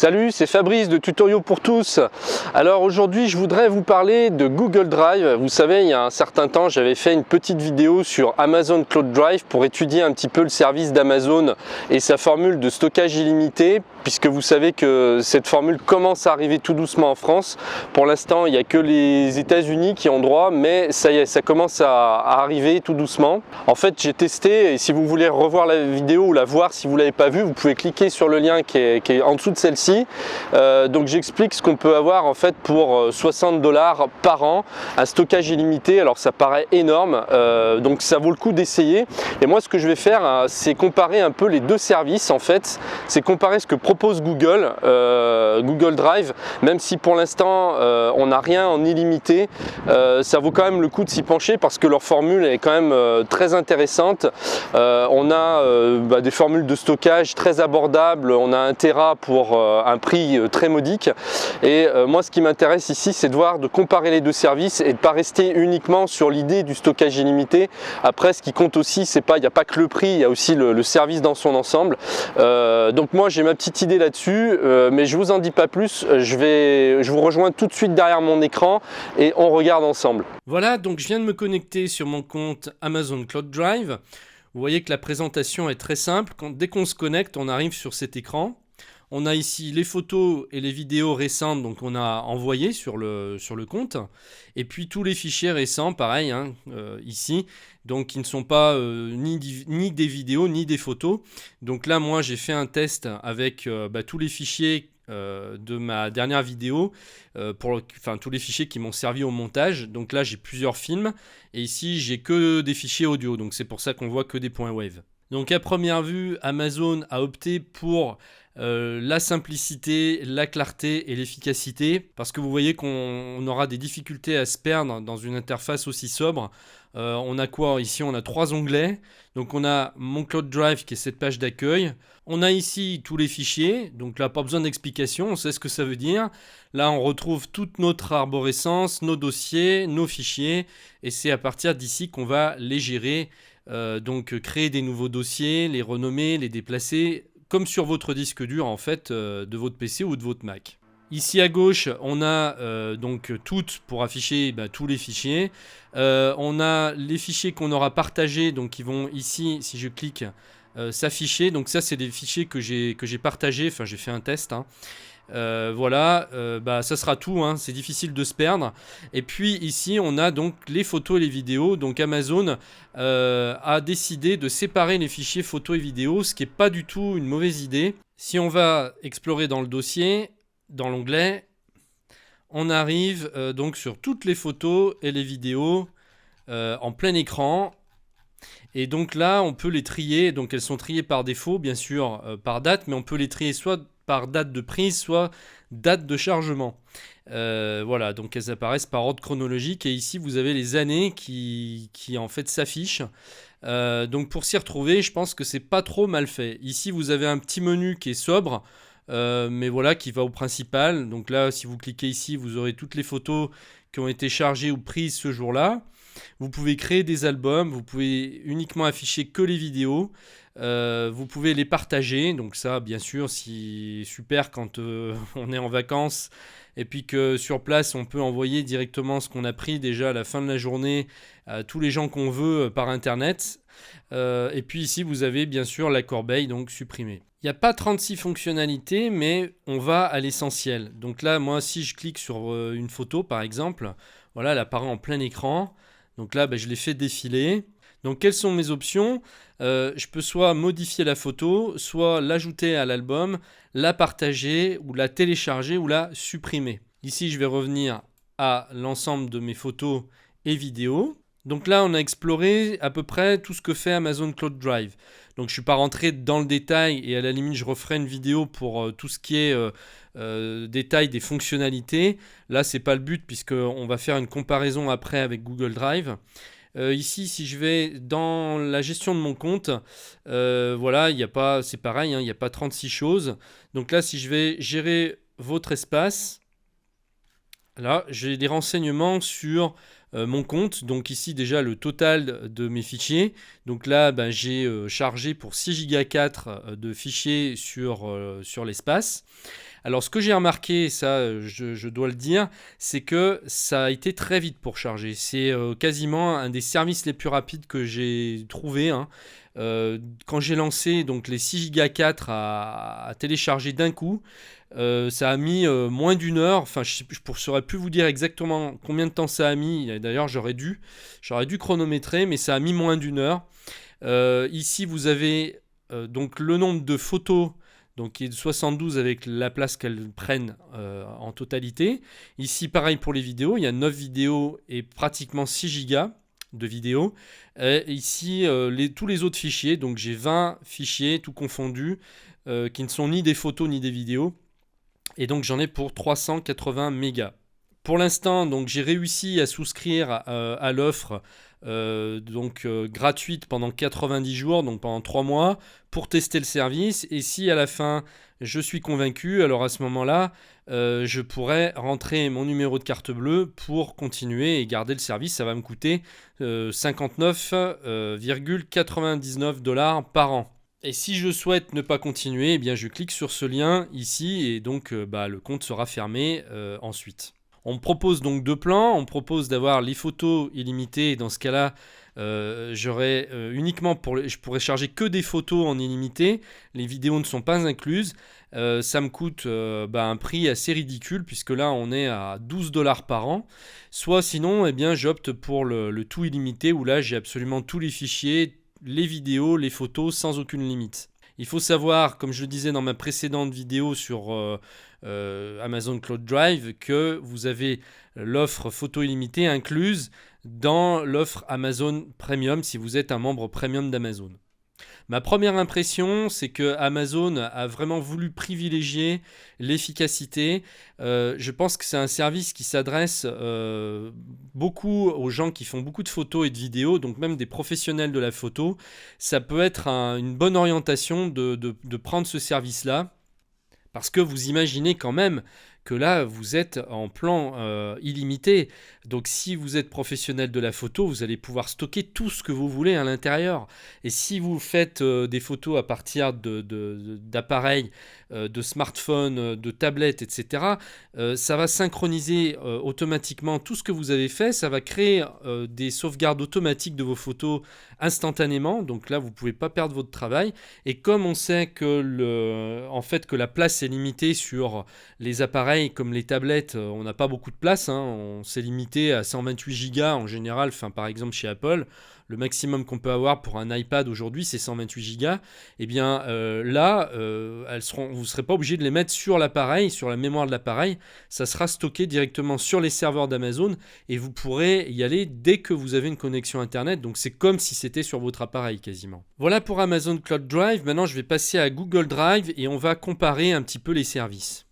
Salut, c'est Fabrice de Tutoriaux pour tous. Alors aujourd'hui, je voudrais vous parler de Google Drive. Vous savez, il y a un certain temps, j'avais fait une petite vidéo sur Amazon Cloud Drive pour étudier un petit peu le service d'Amazon et sa formule de stockage illimité, puisque vous savez que cette formule commence à arriver tout doucement en France. Pour l'instant, il n'y a que les États-Unis qui ont droit, mais ça y est, ça commence à arriver tout doucement. En fait, j'ai testé, et si vous voulez revoir la vidéo ou la voir si vous ne l'avez pas vue, vous pouvez cliquer sur le lien qui est en dessous de celle-ci. Donc j'explique ce qu'on peut avoir en fait pour 60 $ par an, un stockage illimité. Alors ça paraît énorme, donc ça vaut le coup d'essayer. Et moi, ce que je vais faire, c'est comparer un peu les deux services. En fait, c'est comparer ce que propose Google, Google Drive, même si pour l'instant on n'a rien en illimité, ça vaut quand même le coup de s'y pencher parce que leur formule est quand même très intéressante. On a des formules de stockage très abordables, on a 1 Tera pour un prix très modique. Et moi, ce qui m'intéresse ici, c'est de comparer les deux services et de ne pas rester uniquement sur l'idée du stockage illimité. Après, ce qui compte aussi, il n'y a pas que le prix, il y a aussi le service dans son ensemble. Donc moi, j'ai ma petite idée là-dessus, mais je vous en dis pas plus. Je vous rejoins tout de suite derrière mon écran et on regarde ensemble. Voilà, donc je viens de me connecter sur mon compte Amazon Cloud Drive. Vous voyez que la présentation est très simple. Dès qu'on se connecte, on arrive sur cet écran. On a ici les photos et les vidéos récentes, donc on a envoyé sur le compte. Et puis tous les fichiers récents, pareil, ici, donc qui ne sont pas ni des vidéos ni des photos. Donc là, moi, j'ai fait un test avec tous les fichiers de ma dernière vidéo, tous les fichiers qui m'ont servi au montage. Donc là, j'ai plusieurs films. Et ici, j'ai que des fichiers audio. Donc c'est pour ça qu'on voit que des points wave. Donc à première vue, Amazon a opté pour la simplicité, la clarté et l'efficacité, parce que vous voyez qu'on aura des difficultés à se perdre dans une interface aussi sobre. On a quoi ici? On a 3 onglets. Donc on a mon Cloud Drive qui est cette page d'accueil. On a ici tous les fichiers. Donc là, pas besoin d'explication, on sait ce que ça veut dire. Là, on retrouve toute notre arborescence, nos dossiers, nos fichiers. Et c'est à partir d'ici qu'on va les gérer. Donc créer des nouveaux dossiers, les renommer, les déplacer, comme sur votre disque dur en fait, de votre PC ou de votre Mac. Ici à gauche, on a donc toutes pour afficher tous les fichiers. On a les fichiers qu'on aura partagés, donc qui vont ici, si je clique, s'afficher. Donc ça, c'est des fichiers que j'ai partagés, enfin j'ai fait un test. Voilà, ça sera tout, c'est difficile de se perdre. Et puis ici on a donc les photos et les vidéos. Donc Amazon a décidé de séparer les fichiers photos et vidéos, ce qui n'est pas du tout une mauvaise idée. Si on va explorer dans le dossier, dans l'onglet, on arrive donc sur toutes les photos et les vidéos en plein écran. Et donc là, on peut les trier. Donc elles sont triées par défaut, bien sûr, par date, mais on peut les trier soit par date de prise, soit date de chargement. Voilà, donc elles apparaissent par ordre chronologique. Et ici, vous avez les années qui en fait s'affichent. Donc pour s'y retrouver, je pense que c'est pas trop mal fait. Ici, vous avez un petit menu qui est sobre, mais voilà, qui va au principal. Donc là, si vous cliquez ici, vous aurez toutes les photos qui ont été chargées ou prises ce jour-là. Vous pouvez créer des albums, vous pouvez uniquement afficher que les vidéos, vous pouvez les partager, donc ça bien sûr c'est super quand on est en vacances et puis que sur place on peut envoyer directement ce qu'on a pris déjà à la fin de la journée à tous les gens qu'on veut par internet. Et puis ici vous avez bien sûr la corbeille, donc supprimée. Il n'y a pas 36 fonctionnalités, mais on va à l'essentiel. Donc là, moi, si je clique sur une photo, par exemple, voilà, elle apparaît en plein écran. Donc là, je l'ai fait défiler. Donc quelles sont mes options? Je peux soit modifier la photo, soit l'ajouter à l'album, la partager, ou la télécharger, ou la supprimer. Ici, je vais revenir à l'ensemble de mes photos et vidéos. Donc là, on a exploré à peu près tout ce que fait Amazon Cloud Drive. Donc je ne suis pas rentré dans le détail et à la limite, je referai une vidéo pour tout ce qui est détail des fonctionnalités. Là, ce n'est pas le but puisqu'on va faire une comparaison après avec Google Drive. Ici, si je vais dans la gestion de mon compte, voilà, c'est pareil, il n'y a pas 36 choses. Donc là, si je vais gérer votre espace, là, j'ai des renseignements sur mon compte. Donc ici déjà le total de mes fichiers. Donc là j'ai chargé pour 6 Go 4 de fichiers sur l'espace. Alors ce que j'ai remarqué, ça je dois le dire, c'est que ça a été très vite pour charger. C'est quasiment un des services les plus rapides que j'ai trouvé, hein. Quand j'ai lancé donc les 6 Go 4 à télécharger d'un coup, ça a mis moins d'une heure. Enfin, je ne saurais plus vous dire exactement combien de temps ça a mis. D'ailleurs, j'aurais dû chronométrer, mais ça a mis moins d'une heure. Ici, vous avez donc le nombre de photos, donc qui est de 72 avec la place qu'elles prennent en totalité. Ici, pareil pour les vidéos, il y a 9 vidéos et pratiquement 6 Go de vidéos. Ici, tous les autres fichiers, donc j'ai 20 fichiers, tout confondus, qui ne sont ni des photos ni des vidéos. Et donc j'en ai pour 380 mégas. Pour l'instant, donc j'ai réussi à souscrire à l'offre gratuite pendant 90 jours, donc pendant 3 mois, pour tester le service. Et si à la fin je suis convaincu, alors à ce moment-là, je pourrais rentrer mon numéro de carte bleue pour continuer et garder le service. Ça va me coûter 59,99 $ par an. Et si je souhaite ne pas continuer, eh bien je clique sur ce lien ici et donc le compte sera fermé ensuite. On me propose donc 2 plans. On me propose d'avoir les photos illimitées. Dans ce cas-là, je pourrais charger que des photos en illimité. Les vidéos ne sont pas incluses. Ça me coûte un prix assez ridicule puisque là on est à 12 $ par an. Soit sinon, eh bien j'opte pour le tout illimité où là j'ai absolument tous les fichiers, les vidéos, les photos sans aucune limite. Il faut savoir, comme je le disais dans ma précédente vidéo sur Amazon Cloud Drive, que vous avez l'offre photo illimitée incluse dans l'offre Amazon Premium si vous êtes un membre Premium d'Amazon. Ma première impression, c'est que Amazon a vraiment voulu privilégier l'efficacité. Je pense que c'est un service qui s'adresse beaucoup aux gens qui font beaucoup de photos et de vidéos, donc même des professionnels de la photo. Ça peut être une bonne orientation de prendre ce service-là, parce que vous imaginez quand même que là, vous êtes en plan illimité. Donc si vous êtes professionnel de la photo, vous allez pouvoir stocker tout ce que vous voulez à l'intérieur. Et si vous faites des photos à partir d'appareils, de smartphones, de tablettes, etc., ça va synchroniser automatiquement tout ce que vous avez fait. Ça va créer des sauvegardes automatiques de vos photos instantanément. Donc là, vous ne pouvez pas perdre votre travail. Et comme on sait que la place est limitée sur les appareils comme les tablettes, on n'a pas beaucoup de place, hein. On s'est limité à 128 Go en général, par exemple chez Apple. Le maximum qu'on peut avoir pour un iPad aujourd'hui, c'est 128 Go. Eh bien là, vous ne serez pas obligé de les mettre sur l'appareil, sur la mémoire de l'appareil. Ça sera stocké directement sur les serveurs d'Amazon et vous pourrez y aller dès que vous avez une connexion Internet. Donc c'est comme si c'était sur votre appareil quasiment. Voilà pour Amazon Cloud Drive. Maintenant, je vais passer à Google Drive et on va comparer un petit peu les services.